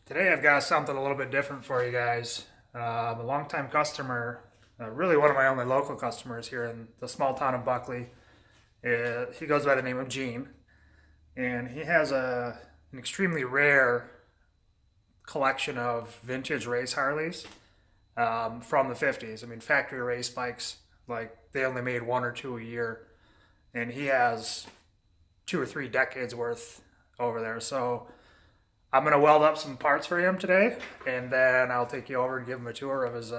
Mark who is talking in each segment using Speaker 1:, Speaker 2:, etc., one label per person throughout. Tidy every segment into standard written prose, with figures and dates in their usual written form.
Speaker 1: Today I've got something a little bit different for you guys. A longtime customer, really one of my only local customers here in the small town of Buckley. He goes by the name of Gene, and he has an extremely rare collection of vintage race Harleys from the 50s. I mean, factory race bikes, like they only made one or two a year, and he has 2 or 3 decades worth over there. So I'm gonna weld up some parts for him today, and then I'll take you over and give him a tour of his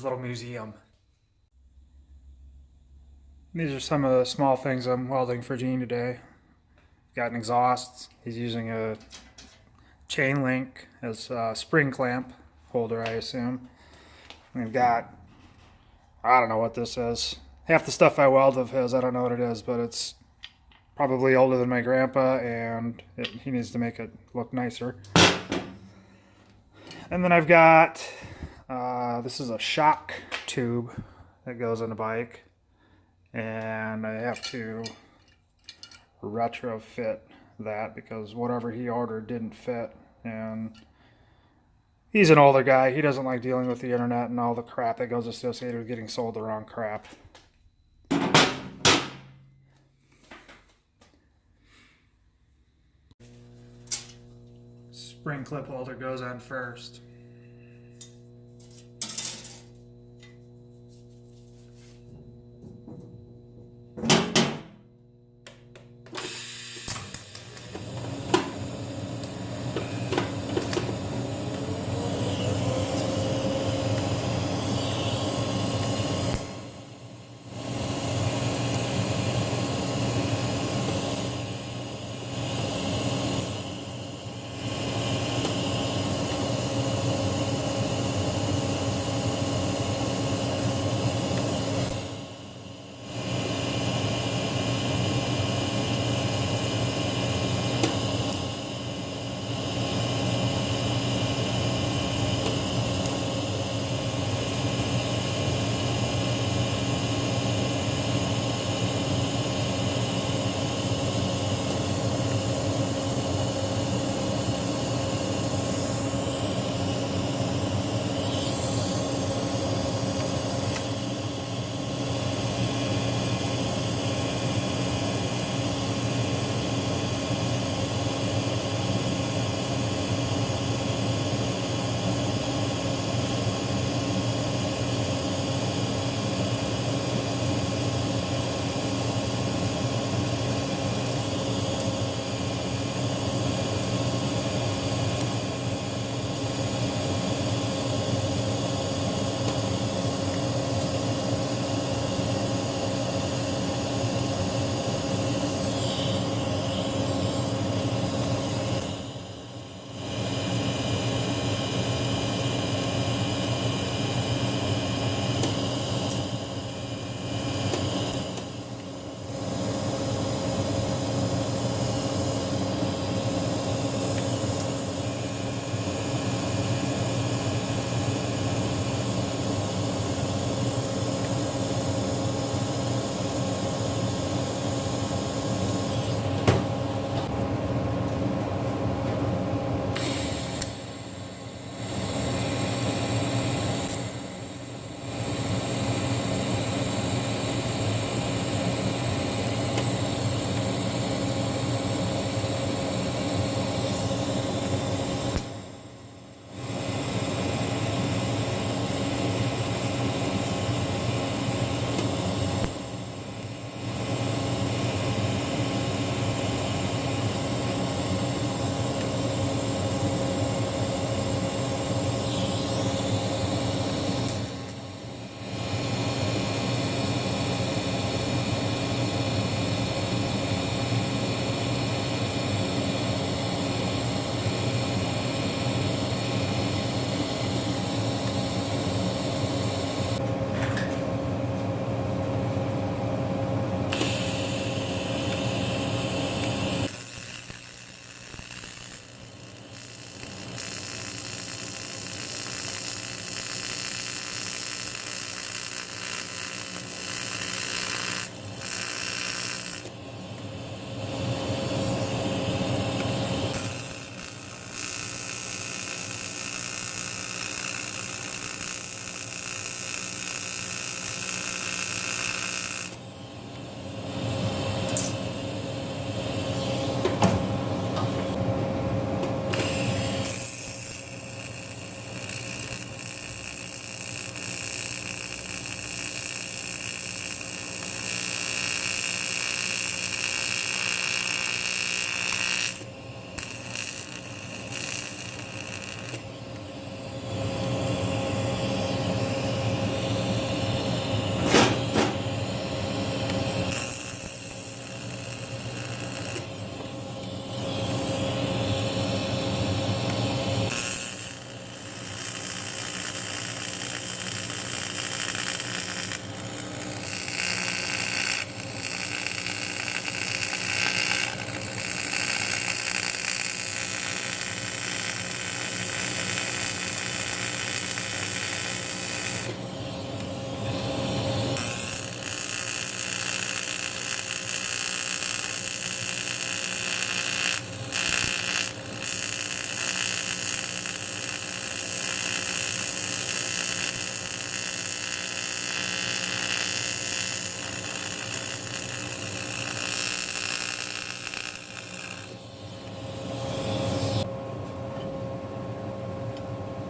Speaker 1: little museum. These are some of the small things I'm welding for Gene today. Got an exhaust. He's using a chain link as a spring clamp holder, I assume. We've got, I don't know what this is. Half the stuff I weld of his, I don't know what it is, but it's probably older than my grandpa, and he needs to make it look nicer. And then I've got, this is a shock tube that goes in a bike, and I have to retrofit that because whatever he ordered didn't fit, and he's an older guy. He doesn't like dealing with the internet and all the crap that goes associated with getting sold the wrong crap. Spring clip holder goes on first.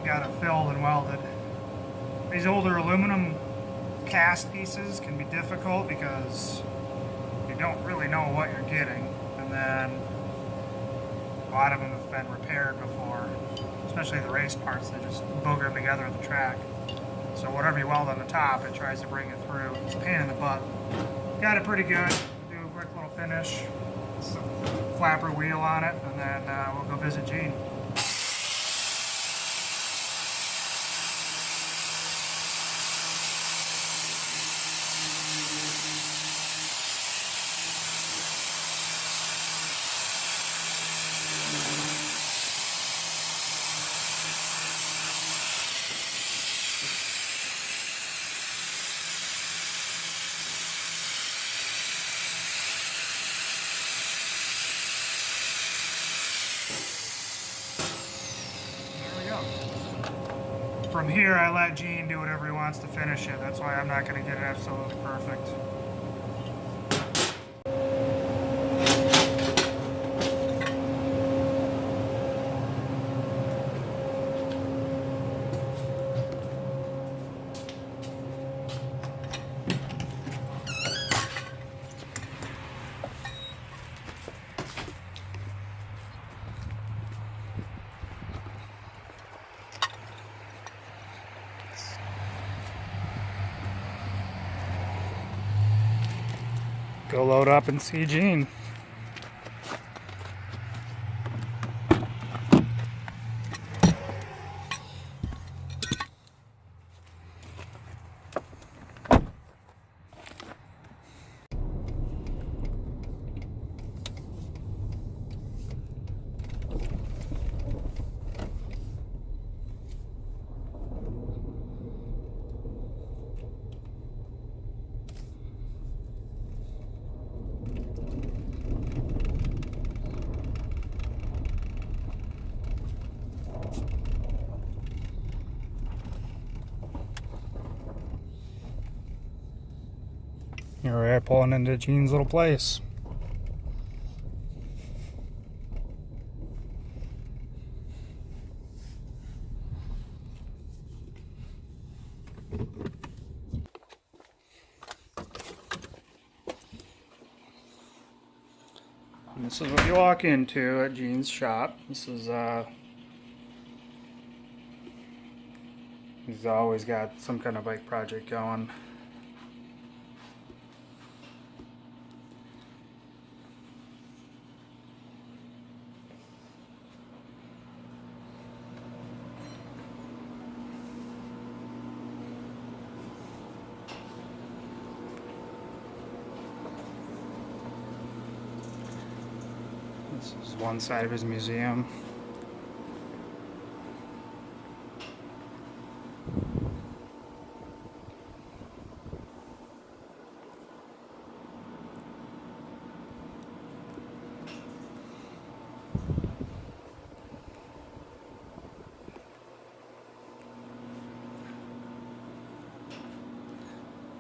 Speaker 1: got it filled and welded. These older aluminum cast pieces can be difficult because you don't really know what you're getting, and then a lot of them have been repaired before, especially the race parts. They just booger them together at the track. So whatever you weld on the top, it tries to bring it through. It's a pain in the butt. Got it pretty good. Do a quick little finish, some flapper wheel on it, and then we'll go visit Gene. From here, I let Gene do whatever he wants to finish it. That's why I'm not going to get it absolutely perfect. Go load up and see Gene. Here we're pulling into Gene's little place. And this is what you walk into at Gene's shop. This is he's always got some kind of bike project going. This is one side of his museum.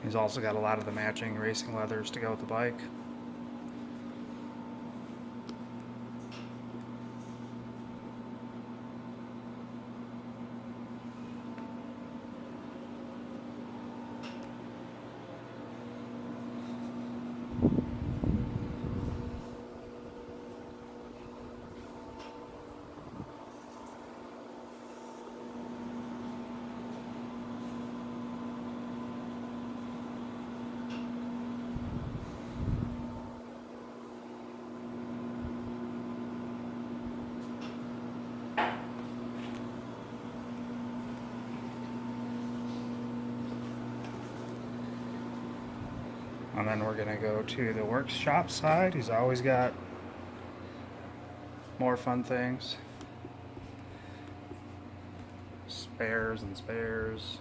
Speaker 1: He's also got a lot of the matching racing leathers to go with the bike. And then we're going to go to the workshop side. He's always got more fun things. Spares and spares.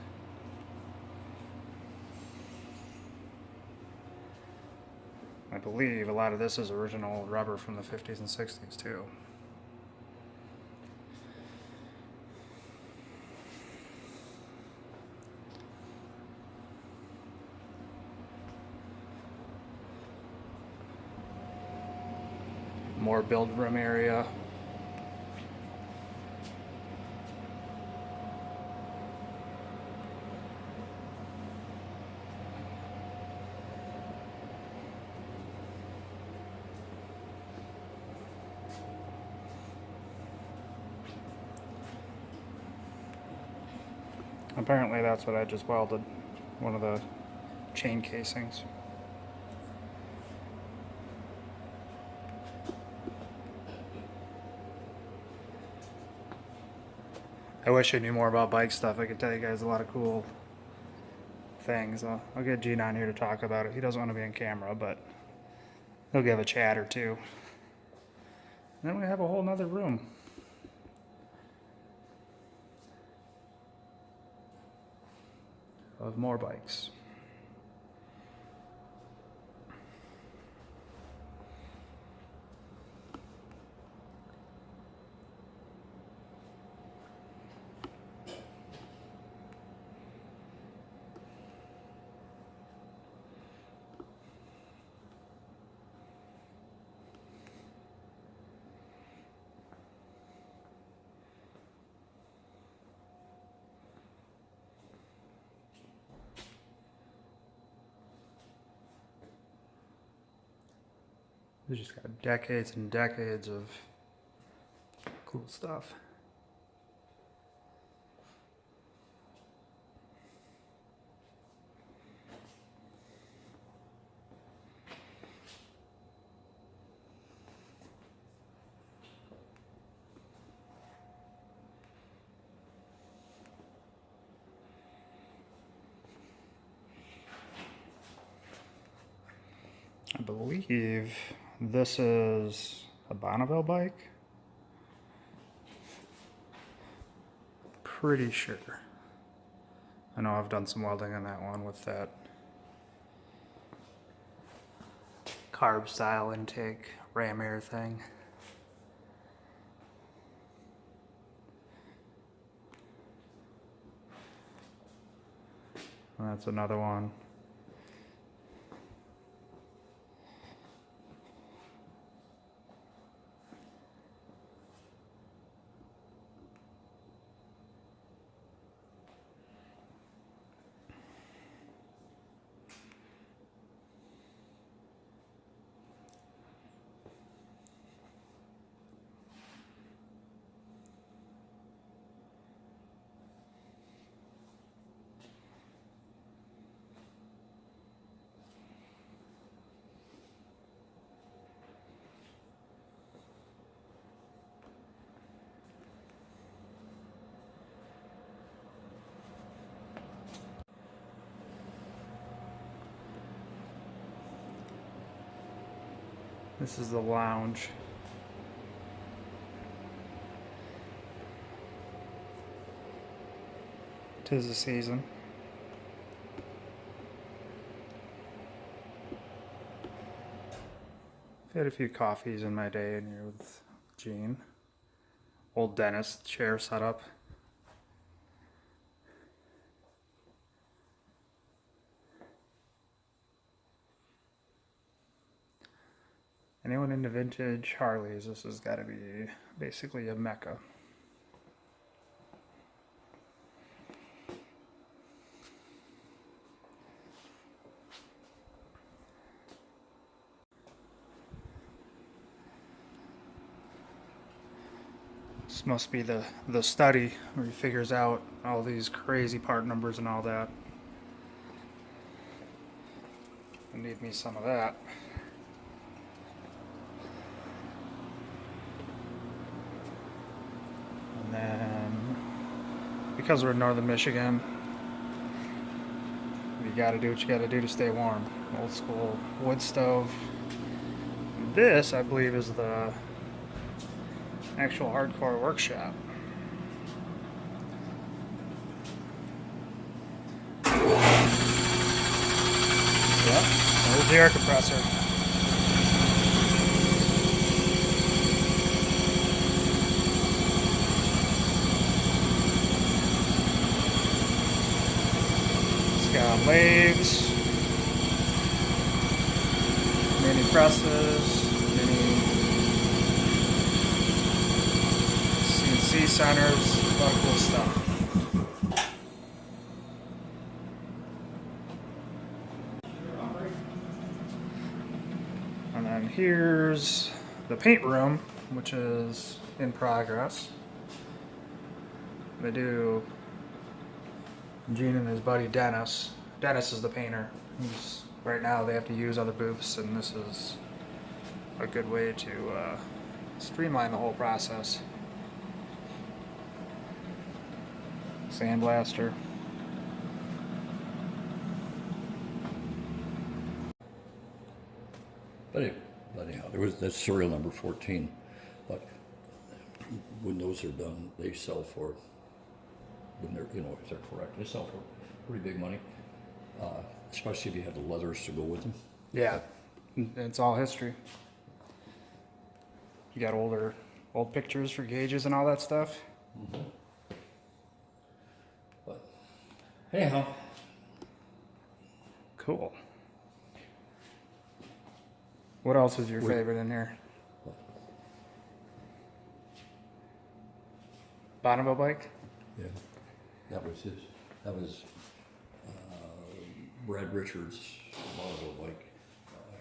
Speaker 1: I believe a lot of this is original rubber from the 50s and 60s too. More build room area. Apparently that's what I just welded, one of the chain casings. I wish I knew more about bike stuff. I could tell you guys a lot of cool things. I'll get Gene on here to talk about it. He doesn't want to be on camera, but he'll give a chat or two. And then we have a whole nother room. Of more bikes. We just got decades and decades of cool stuff. I believe this is a Bonneville bike. Pretty sure. I know I've done some welding on that one with that carb style intake ram air thing. And that's another one. This is the lounge. Tis the season. I've had a few coffees in my day in here with Gene. Old dentist chair setup. Anyone into vintage Harleys, this has got to be basically a mecca. This must be the study where he figures out all these crazy part numbers and all that. I need me some of that. And then, because we're in northern Michigan, you gotta do what you gotta do to stay warm. Old school wood stove. This, I believe, is the actual hardcore workshop. Yep, there's the air compressor. It's got lathes, mini presses, mini CNC centers, a lot of cool stuff. And then here's the paint room, which is in progress. They do Gene and his buddy Dennis. Dennis is the painter. Right now they have to use other booths, and this is a good way to streamline the whole process. Sandblaster.
Speaker 2: But anyhow, that's serial number 14. But when those are done, they sell for, when they're, if they're correct, they sell for pretty big money. Especially if you have the leathers to go with them.
Speaker 1: Yeah, it's all history. You got old pictures for gauges and all that stuff.
Speaker 2: Mm-hmm. But anyhow,
Speaker 1: cool. What else is your favorite in here? Bonneville bike?
Speaker 2: Yeah, that was his. That was Brad Richards' Bonneville bike.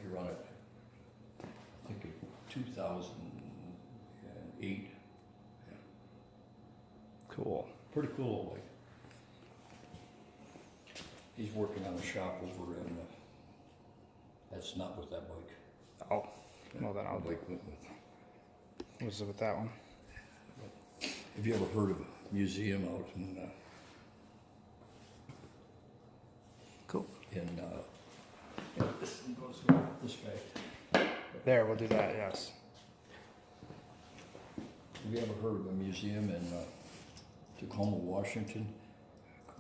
Speaker 2: He ran it, I think, in 2008. Yeah.
Speaker 1: Cool.
Speaker 2: Pretty cool bike. He's working on a shop over in. That's not with that bike.
Speaker 1: Oh, well then I'll
Speaker 2: bike went with.
Speaker 1: What's it with that one?
Speaker 2: Have you ever heard of a museum out in?
Speaker 1: Cool.
Speaker 2: This goes this way.
Speaker 1: There, we'll do that. Yes.
Speaker 2: Have you ever heard of a museum in Tacoma, Washington?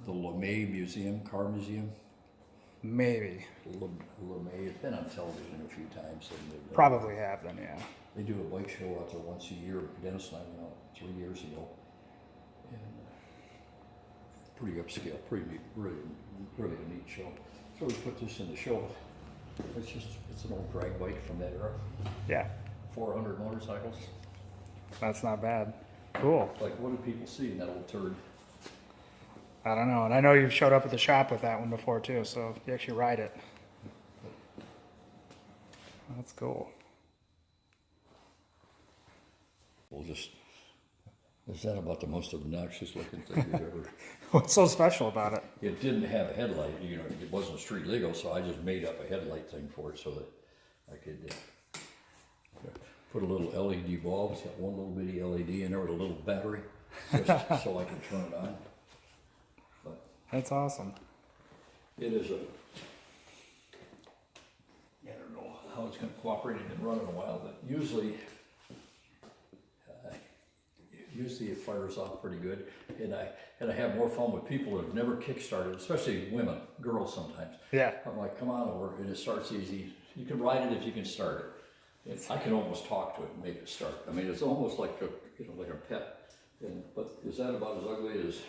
Speaker 2: The LeMay Museum, Car Museum?
Speaker 1: Maybe.
Speaker 2: LeMay, it's been on television a few times. And
Speaker 1: probably have then, yeah.
Speaker 2: They do a bike show out there once a year. Dennis and I went out 3 years ago. And pretty upscale, pretty neat, really a neat show. So we put this in the show. It's an old drag bike from that era.
Speaker 1: Yeah.
Speaker 2: 400 motorcycles.
Speaker 1: That's not bad. Cool.
Speaker 2: Like, what do people see in that old turd?
Speaker 1: I don't know. And I know you've showed up at the shop with that one before too, so you actually ride it. That's cool.
Speaker 2: Well, is that about the most obnoxious looking thing you've ever?
Speaker 1: What's so special about it?
Speaker 2: It didn't have a headlight, it wasn't street legal, so I just made up a headlight thing for it so that I could put a little LED bulb. It's got one little bitty LED in there with a little battery, just so I can turn it on. But
Speaker 1: that's awesome.
Speaker 2: it is I don't know how it's going to cooperate. It didn't run in a while, but usually it fires off pretty good, and I have more fun with people that have never kick-started, especially women, girls sometimes.
Speaker 1: Yeah.
Speaker 2: I'm like, come on over, and it starts easy. You can ride it if you can start it. I can almost talk to it and make it start. I mean, it's almost like a pet. But is that about as ugly as?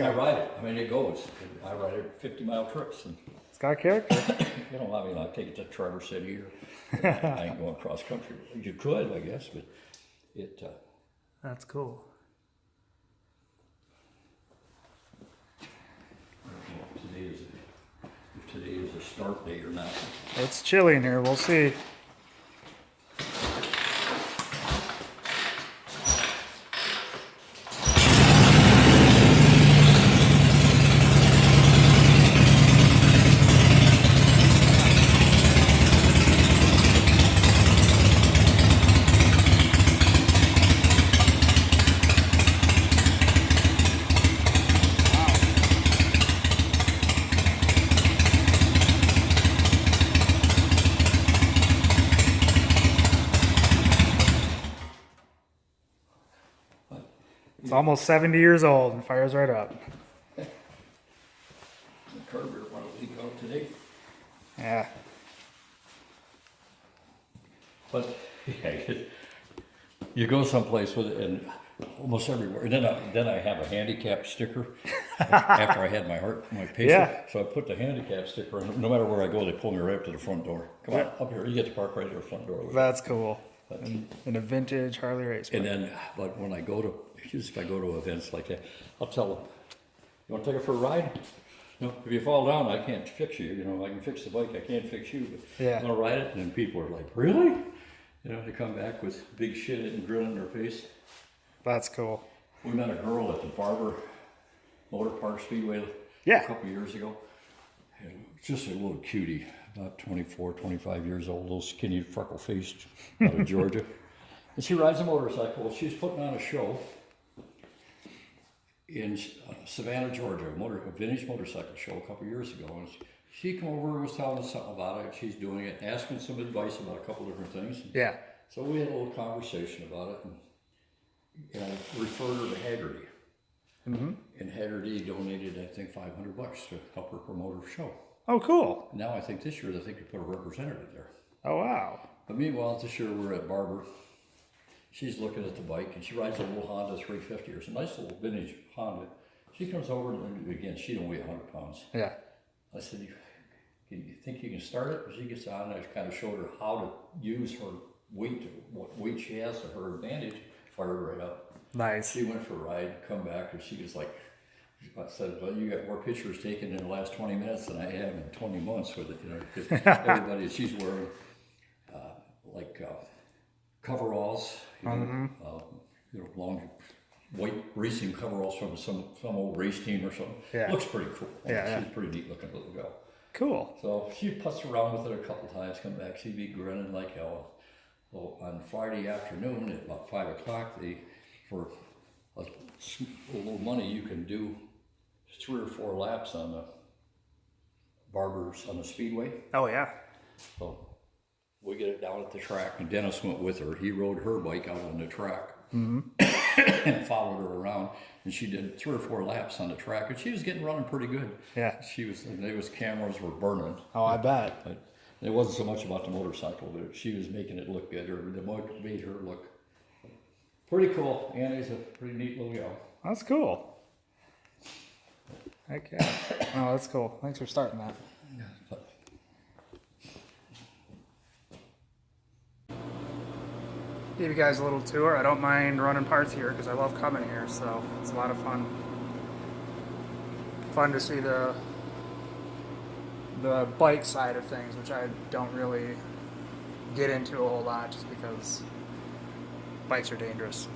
Speaker 2: I ride it. I mean, it goes. I ride it 50-mile trips. And
Speaker 1: it's got a character.
Speaker 2: I take it to Traverse City, or I ain't going cross country. You could, I guess, but it.
Speaker 1: That's cool.
Speaker 2: If today is a start day or not.
Speaker 1: It's chilly in here. We'll see. It's almost 70 years old and fires right up.
Speaker 2: The carburetor want to leak out today.
Speaker 1: Yeah.
Speaker 2: But yeah, you go someplace with it, and almost everywhere. And then I have a handicap sticker after I had my pacer.
Speaker 1: Yeah.
Speaker 2: So I put the handicap sticker on. No matter where I go, they pull me right up to the front door. Come on, up here. You get to park right at the front door.
Speaker 1: That's cool. In a vintage Harley race bike.
Speaker 2: And then, but when I go to, if I go to events like that, I'll tell them, you want to take it for a ride? If you fall down, I can't fix you. I can fix the bike. I can't fix you. But
Speaker 1: yeah.
Speaker 2: You want to ride it? And then people are like, really? They come back with big shit and grin on their face.
Speaker 1: That's cool.
Speaker 2: We met a girl at the barber Motor Park Speedway
Speaker 1: Yeah.
Speaker 2: a couple years ago. And just a little cutie, about 24, 25 years old, little skinny, freckle-faced out of Georgia. And she rides a motorcycle. She's putting on a show in Savannah, Georgia, a vintage motorcycle show a couple years ago. And she came over and was telling us something about it. She's doing it, asking some advice about a couple different things.
Speaker 1: Yeah.
Speaker 2: So we had a little conversation about it, and I referred her to Haggerty.
Speaker 1: Mm-hmm.
Speaker 2: And Haggerty donated, I think, $500 to help her promote her show.
Speaker 1: Oh, cool.
Speaker 2: Now I think this year they think they put a representative there.
Speaker 1: Oh, wow.
Speaker 2: But meanwhile, this year we're at Barber. She's looking at the bike, and she rides a little Honda 350. It's a nice little vintage Honda. She comes over, and again, she don't weigh 100 pounds.
Speaker 1: Yeah.
Speaker 2: I said, you think you can start it? She gets on, and I kind of showed her how to use her weight, what weight she has to her advantage, fired her right up.
Speaker 1: Nice.
Speaker 2: She went for a ride, come back, and she was like, I said, well, you got more pictures taken in the last 20 minutes than I have in 20 months with it, you know, because everybody, she's wearing coveralls, long white racing coveralls from some old race team or something.
Speaker 1: Yeah.
Speaker 2: Looks pretty cool.
Speaker 1: Yeah,
Speaker 2: She's a pretty neat looking little girl.
Speaker 1: Cool.
Speaker 2: So she putzed around with it a couple times, come back, she'd be grinning like hell. Well, on Friday afternoon at about 5 o'clock, for a little money, you can do 3 or 4 laps on the Barbers on the Speedway.
Speaker 1: Oh, yeah.
Speaker 2: So we get it down at the track, and Dennis went with her. He rode her bike out on the track and followed her around, and she did 3 or 4 laps on the track, and she was getting running pretty good.
Speaker 1: Yeah.
Speaker 2: Cameras were burning.
Speaker 1: Oh, I bet.
Speaker 2: But it wasn't so much about the motorcycle, but she was making it look good, or the motor made her look pretty cool. Annie's a pretty neat little gal.
Speaker 1: That's cool. Heck yeah. Oh, that's cool. Thanks for starting that. Give you guys a little tour. I don't mind running parts here because I love coming here, so it's a lot of fun. Fun to see the bike side of things, which I don't really get into a whole lot just because bikes are dangerous.